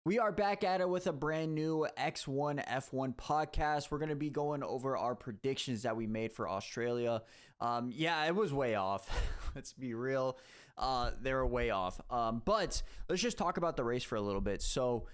We are back at it with a brand new X1 F1 podcast. We're going to be going over our predictions that we made for Australia. Yeah, it was way off. Let's be real. They were way off. But let's just talk about the race for a little bit. So,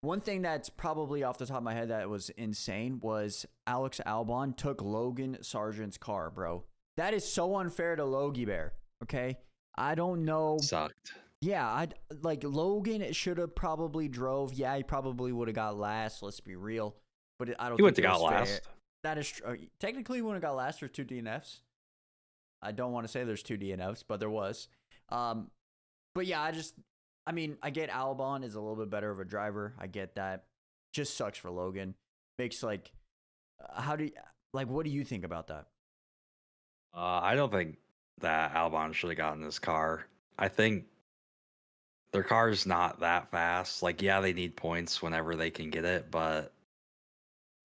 one thing that's probably off the top of my head that was insane was Alex Albon took Logan Sargent's car, bro. That is so unfair to Logie Bear, okay? I don't know. Sucked. Yeah, like Logan should have probably drove. Yeah, he probably would have got last. Let's be real, but I don't. He would think have it got was fair. last. That is technically he wouldn't have got last. There's two DNFs. I don't want to say there's two DNFs, but there was. But yeah, I mean, I get Albon is a little bit better of a driver. I get that. Just sucks for Logan. Makes what do you think about that? I don't think that Albon should have gotten this car. I think their car's not that fast. Like, yeah, they need points whenever they can get it, but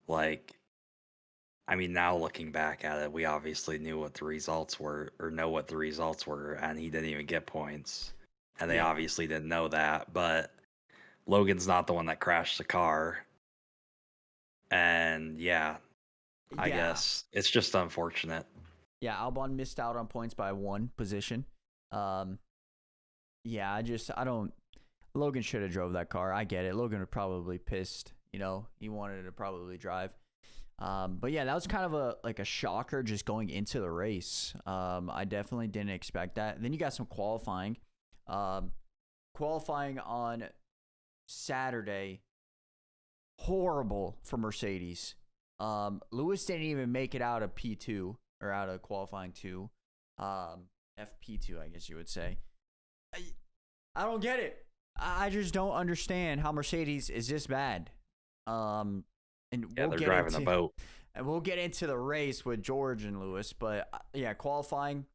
like, I mean, now looking back at it, we obviously knew what the results were, or know what the results were, and he didn't even get points. And they obviously didn't know that, but Logan's not the one that crashed the car. And yeah, I guess it's just unfortunate. Yeah, Albon missed out on points by one position. Yeah, I don't. Logan should have drove that car. I get it. Logan was probably pissed. You know, he wanted to probably drive. But yeah, that was kind of a shocker just going into the race. I definitely didn't expect that. Then you got some qualifying. Qualifying on Saturday, horrible for Mercedes. Lewis didn't even make it out of P2 or out of qualifying 2. FP2, I guess you would say. I don't get it. I just don't understand how Mercedes is this bad. And yeah, they're driving a boat. And we'll get into the race with George and Lewis. But yeah, qualifying,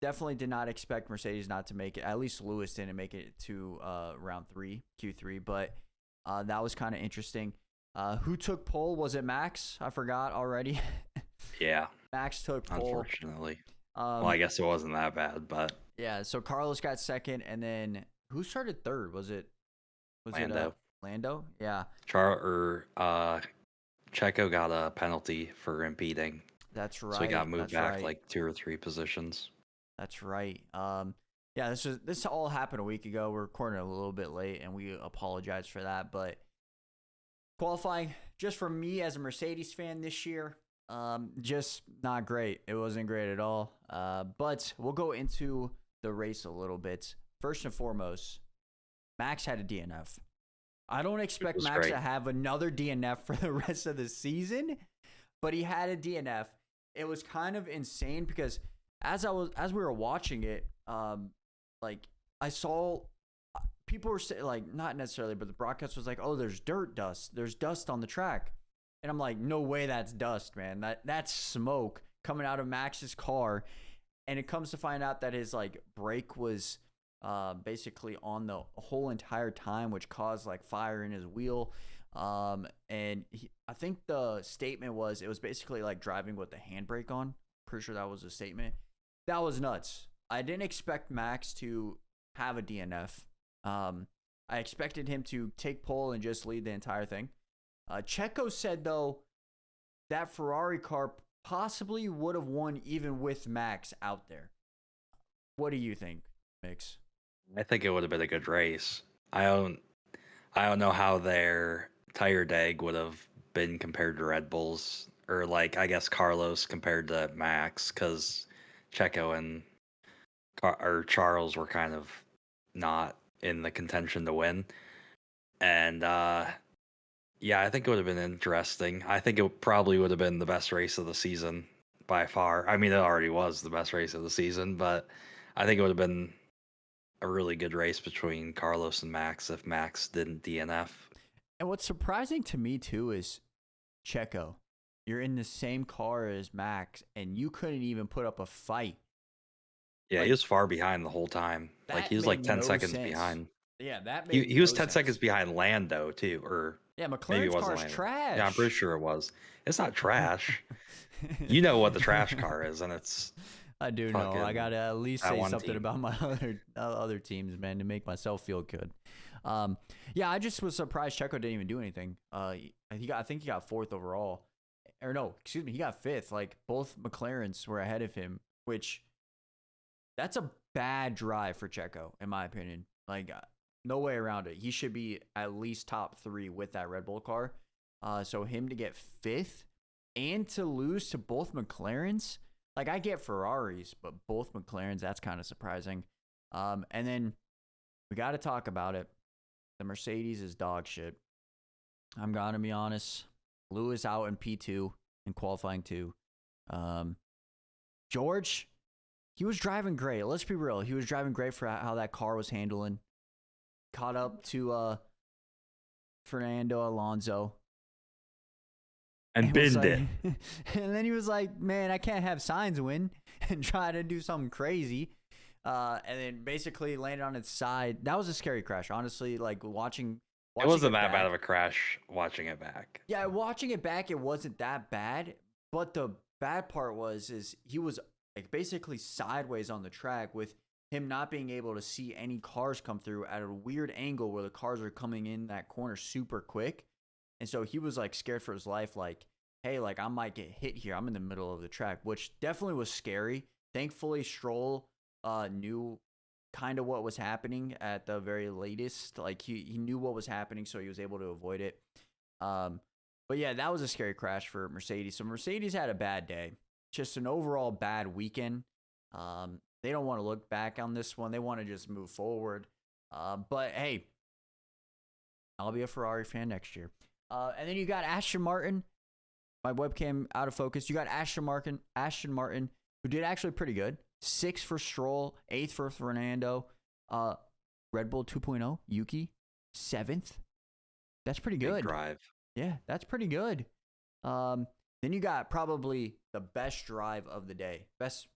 definitely did not expect Mercedes not to make it. At least Lewis didn't make it to round 3, Q3. But that was kind of interesting. Who took pole? Was it Max? I forgot already. Yeah. Max took pole. Unfortunately. Well, I guess it wasn't that bad, but yeah. So Carlos got second, and then who started third? Was it Lando? Lando? Yeah. Checo got a penalty for impeding. That's right. So he got moved back like 2 or 3 positions. That's right. Yeah. This all happened a week ago. We're recording a little bit late, and we apologize for that. But qualifying, just for me as a Mercedes fan this year, just not great. It wasn't great at all. But we'll go into the race a little bit. First and foremost, Max had a DNF. I don't expect Max to have another DNF for the rest of the season, but he had a DNF. It was kind of insane because as we were watching it, like I saw people were saying, like, not necessarily, but the broadcast was like, "Oh, there's dust. There's dust on the track." And I'm like, no way that's dust, man. That's smoke coming out of Max's car. And it comes to find out that his like brake was basically on the whole entire time, which caused like fire in his wheel. And I think the statement was it was basically like driving with the handbrake on. Pretty sure that was the statement. That was nuts. I didn't expect Max to have a DNF. I expected him to take pole and just lead the entire thing. Checo said, though, that Ferrari car possibly would have won even with Max out there. What do you think, Mix? I think it would have been a good race. I don't know how their tire deg would have been compared to Red Bull's, or like I guess Carlos compared to Max, because Checo and Charles were kind of not in the contention to win. And yeah, I think it would have been interesting. I think it probably would have been the best race of the season by far. I mean, it already was the best race of the season, but I think it would have been a really good race between Carlos and Max if Max didn't DNF. And what's surprising to me, too, is Checo. You're in the same car as Max, and you couldn't even put up a fight. Yeah, like, he was far behind the whole time. Like, he was like 10 seconds behind. Yeah, that made he was 10 seconds behind Lando, too, or... Yeah, McLaren's car's trash. Yeah, I'm pretty sure it was. It's not trash. You know what the trash car is, and it's... I do know. I got to at least say something about my other teams, man, to make myself feel good. Yeah, I just was surprised Checo didn't even do anything. I think he got fourth overall, or no, excuse me, he got fifth. Like both McLarens were ahead of him, which that's a bad drive for Checo, in my opinion. Like, no way around it. He should be at least top 3 with that Red Bull car. So him to get fifth and to lose to both McLarens, like I get Ferraris, but both McLarens, that's kind of surprising. And then we got to talk about it. The Mercedes is dog shit. I'm gonna be honest. Lewis out in P2 in qualifying 2. George, he was driving great. Let's be real. He was driving great for how that car was handling. Caught up to Fernando Alonso. And binned it. And then he was like, man, I can't have Sainz win and try to do something crazy. And then basically landed on its side. That was a scary crash, honestly. Like watching it wasn't that back, bad of a crash watching it back. Yeah, watching it back, it wasn't that bad. But the bad part is he was like basically sideways on the track with him not being able to see any cars come through at a weird angle where the cars are coming in that corner super quick. And so he was like scared for his life, like, hey, like I might get hit here. I'm in the middle of the track, which definitely was scary. Thankfully, Stroll knew kind of what was happening at the very latest. Like he knew what was happening, so he was able to avoid it. But yeah, that was a scary crash for Mercedes. So Mercedes had a bad day. Just an overall bad weekend. They don't want to look back on this one. They want to just move forward. But hey, I'll be a Ferrari fan next year. And then you got Aston Martin. My webcam out of focus. You got Aston Martin, who did actually pretty good. 6th for Stroll, 8th for Fernando. Red Bull 2.0, Yuki, 7th. That's pretty good. Big drive. Yeah, that's pretty good. Then you got probably the best drive of the day. Best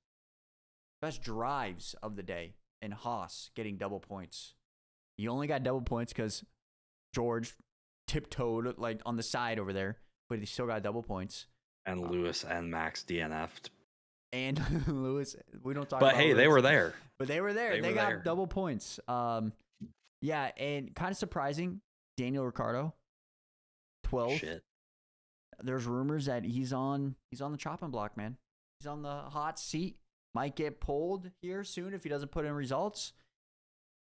drives of the day. And Haas getting double points. You only got double points because George tiptoed like on the side over there, but he still got double points. And Lewis and Max DNF'd. And Lewis, we don't talk but about hey, Lewis, they were there. But they were there. They got double points. Yeah, and kind of surprising, Daniel Ricciardo, 12. Shit. There's rumors that he's on the chopping block, man. He's on the hot seat. Might get pulled here soon if he doesn't put in results.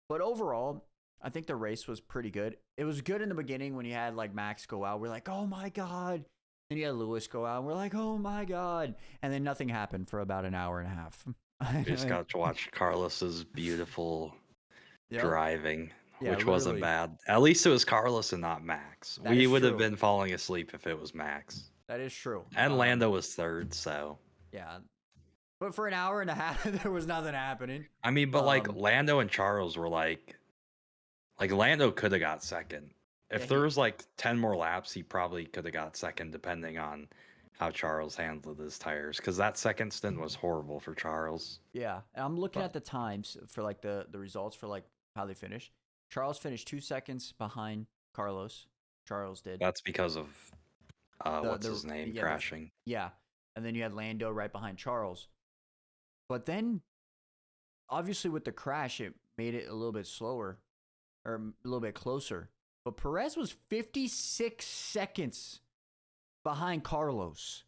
But overall, I think the race was pretty good. It was good in the beginning when you had like Max go out. We're like, oh my God. Then you had Lewis go out. And we're like, oh my God. And then nothing happened for about an hour and a half. We just got to watch Carlos's beautiful driving, which wasn't bad. At least it was Carlos and not Max. We would have been falling asleep if it was Max. That is true. And Lando was third, so. Yeah. But for an hour and a half, there was nothing happening. I mean, but like Lando and Charles were like Lando could have got second. If there was like 10 more laps, he probably could have got second, depending on how Charles handled his tires. Because that second stint was horrible for Charles. Yeah, and I'm looking at the times for like the results for like how they finished. Charles finished 2 seconds behind Carlos. Charles did. That's because of what's his name crashing. Yeah, and then you had Lando right behind Charles. But then, obviously, with the crash, it made it a little bit slower, or a little bit closer. But Perez was 56 seconds behind Carlos.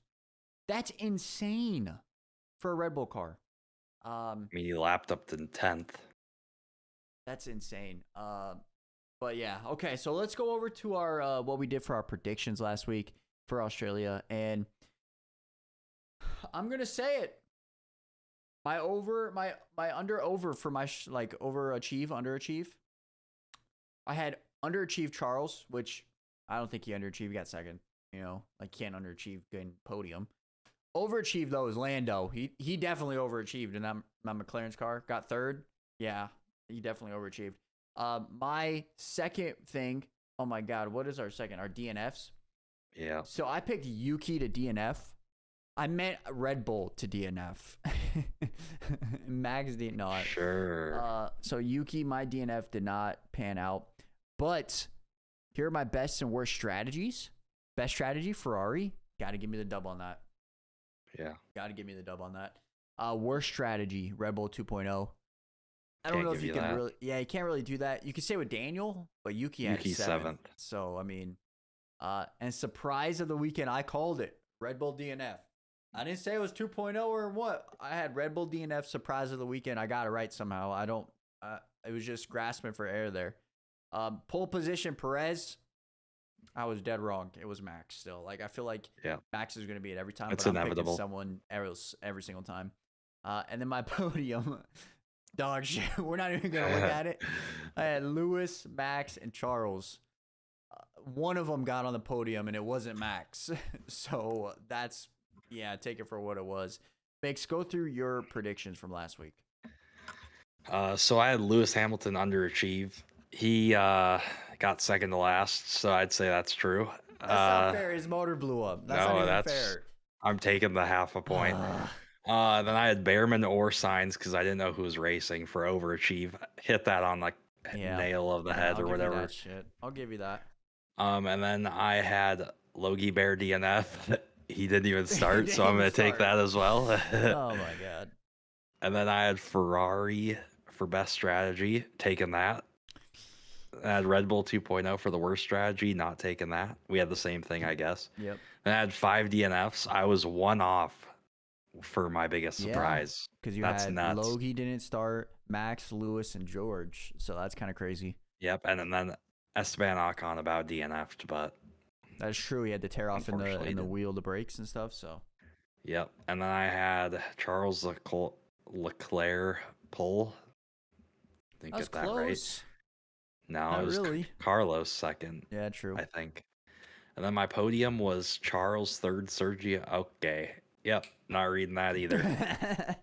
That's insane for a Red Bull car. I mean, he lapped up to 10th. That's insane. But yeah, okay. So let's go over to our what we did for our predictions last week for Australia, and I'm gonna say it. My under for my underachieve. I had underachieved Charles, which I don't think he underachieved. He got second. You know, like can't underachieve getting podium. Overachieved though is Lando. He definitely overachieved in that McLaren's car. Got third. Yeah, he definitely overachieved. My second thing. Oh my God, what is our second? Our DNFs. Yeah. So I picked Yuki to DNF. I meant Red Bull to DNF. Max did not. Sure. So Yuki, my DNF did not pan out. But here are my best and worst strategies. Best strategy, Ferrari. Got to give me the dub on that. Yeah. Got to give me the dub on that. Worst strategy, Red Bull 2.0. I don't Can't know if give you you can that. really. Yeah, you can't really do that. You could say with Daniel, but Yuki had Yuki's seventh. seventh. So I mean, and surprise of the weekend, I called it Red Bull DNF. I didn't say it was 2.0 or what. I had Red Bull DNF surprise of the weekend. I got it right somehow. I don't. It was just grasping for air there. Pole position Perez. I was dead wrong. It was Max still. Like I feel like Yeah. Max is going to be it every time, It's but I'm inevitable. picking someone else every single time. And then my podium, dog shit. We're not even going to look at it. I had Lewis, Max, and Charles. One of them got on the podium, and it wasn't Max. So that's, yeah, take it for what it was. Bakes, go through your predictions from last week. So I had Lewis Hamilton underachieve. He got second to last, so I'd say that's true. That's not fair. His motor blew up. That's not no, even that's fair. I'm taking the half a point. Then I had Behrman or Signs because I didn't know who was racing for overachieve. Hit that on like nail of the head I'll or give whatever. You that shit. I'll give you that. And then I had Logie Bear DNF. He didn't even start, so I'm gonna take that as well. Oh my god. And then I had Ferrari for best strategy, taking that. I had Red Bull 2.0 for the worst strategy, not taking that. We had the same thing, I guess. Yep. And I had 5 DNFs. I was one off for my biggest surprise. Because you That's had nuts. Logie didn't start, Max, Lewis, and George. So that's kind of crazy. Yep, and then Esteban Ocon about DNF'd, but that's true. He had to tear off in the Unfortunately, wheel, the brakes and stuff. So yep. And then I had Charles Leclerc pull. Didn't that's get that close. right. No, Not it was really. Carlos second, Yeah, true. I think. And then my podium was Charles third, Sergio. Okay. Yep, not reading that either.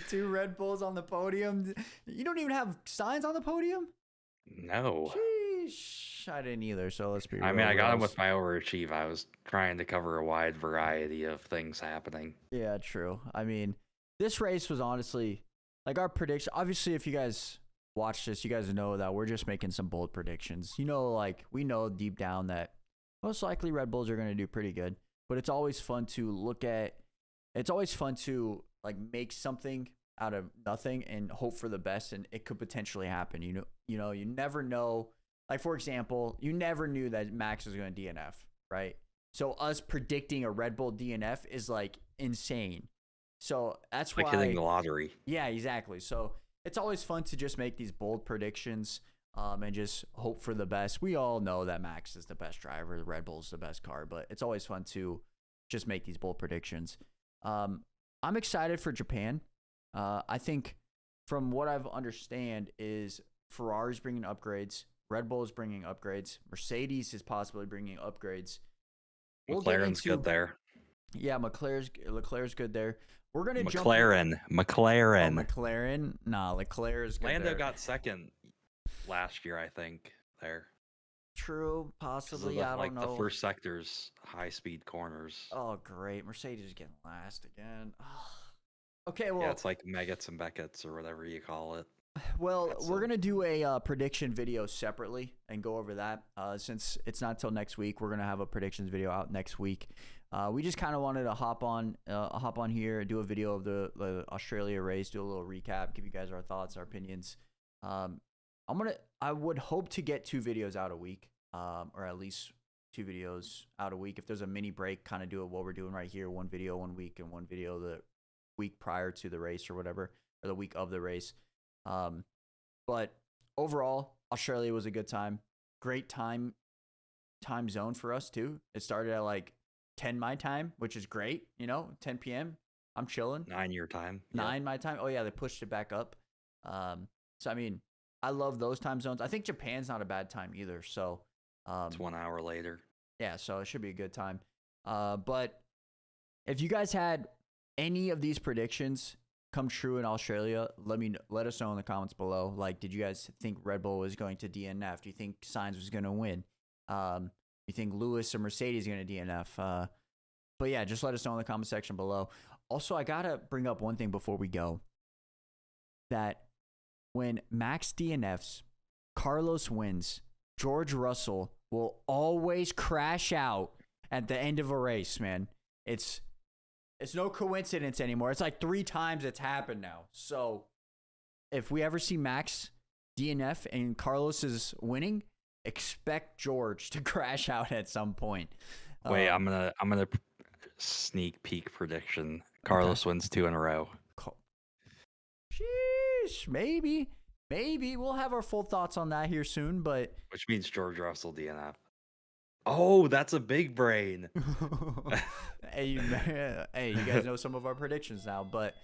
2 Red Bulls on the podium. You don't even have signs on the podium? No. Sheesh. I didn't either, so let's be real. I mean, I got him with my overachieve. I was trying to cover a wide variety of things happening. Yeah, true. I mean, this race was honestly, like our prediction. Obviously, if you guys watch this, you guys know that we're just making some bold predictions. You know, like we know deep down that most likely Red Bulls are going to do pretty good, but it's always fun to look at. It's always fun to like make something out of nothing and hope for the best, and it could potentially happen. You never know. Like for example, you never knew that Max was going to DNF, right? So us predicting a Red Bull DNF is like insane. So that's like why hitting the lottery. Yeah, exactly. So it's always fun to just make these bold predictions and just hope for the best. We all know that Max is the best driver, the Red Bull is the best car, but it's always fun to just make these bold predictions. I'm excited for Japan. I think from what I've understand is Ferrari's bringing upgrades, Red Bull is bringing upgrades, Mercedes is possibly bringing upgrades. McLaren's good there. Yeah, Leclerc's good there. We're gonna McLaren. McLaren. Nah, Leclerc is good. Lando there. got second last year, I think. There. True, possibly. I don't know. The first sector's high-speed corners. Oh, great! Mercedes is getting last again. Okay, well, yeah, it's like Meggetts and Beckett's or whatever you call it. Well, we're gonna do a prediction video separately and go over that. Since it's not till next week, we're gonna have a predictions video out next week. We just kind of wanted to hop on here, do a video of the Australia race, do a little recap, give you guys our thoughts, our opinions. I would hope to get 2 videos out a week, or at least 2 videos out a week. If there's a mini break, kind of do what we're doing right here: 1 video 1 week and 1 video the week prior to the race or whatever, or the week of the race. But overall, Australia was a good time. Great time zone for us too. It started at like 10 my time, which is great. 10 p.m. I'm chilling. 9 your time. 9 my time. Oh yeah, they pushed it back up. So I mean, I love those time zones. I think Japan's not a bad time either. So it's 1 hour later. Yeah, so it should be a good time. But if you guys had any of these predictions come true in Australia, let us know in the comments below. Like, did you guys think Red Bull was going to DNF? Do you think Sainz was going to win? You think Lewis or Mercedes is going to DNF? But yeah, just let us know in the comment section below. Also, I gotta bring up one thing before we go. That when Max DNFs, Carlos wins, George Russell will always crash out at the end of a race, man. It's no coincidence anymore. It's like 3 times it's happened now. So if we ever see Max DNF and Carlos is winning, expect George to crash out at some point. Wait, I'm gonna sneak peek prediction. Carlos wins 2 in a row. Sheesh, maybe we'll have our full thoughts on that here soon, but Which means George Russell DNF. Oh, that's a big brain. hey, you guys know some of our predictions now, but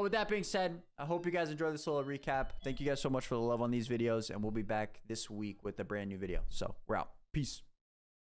with that being said, I hope you guys enjoyed this little recap. Thank you guys so much for the love on these videos, and we'll be back this week with a brand new video. So we're out. Peace.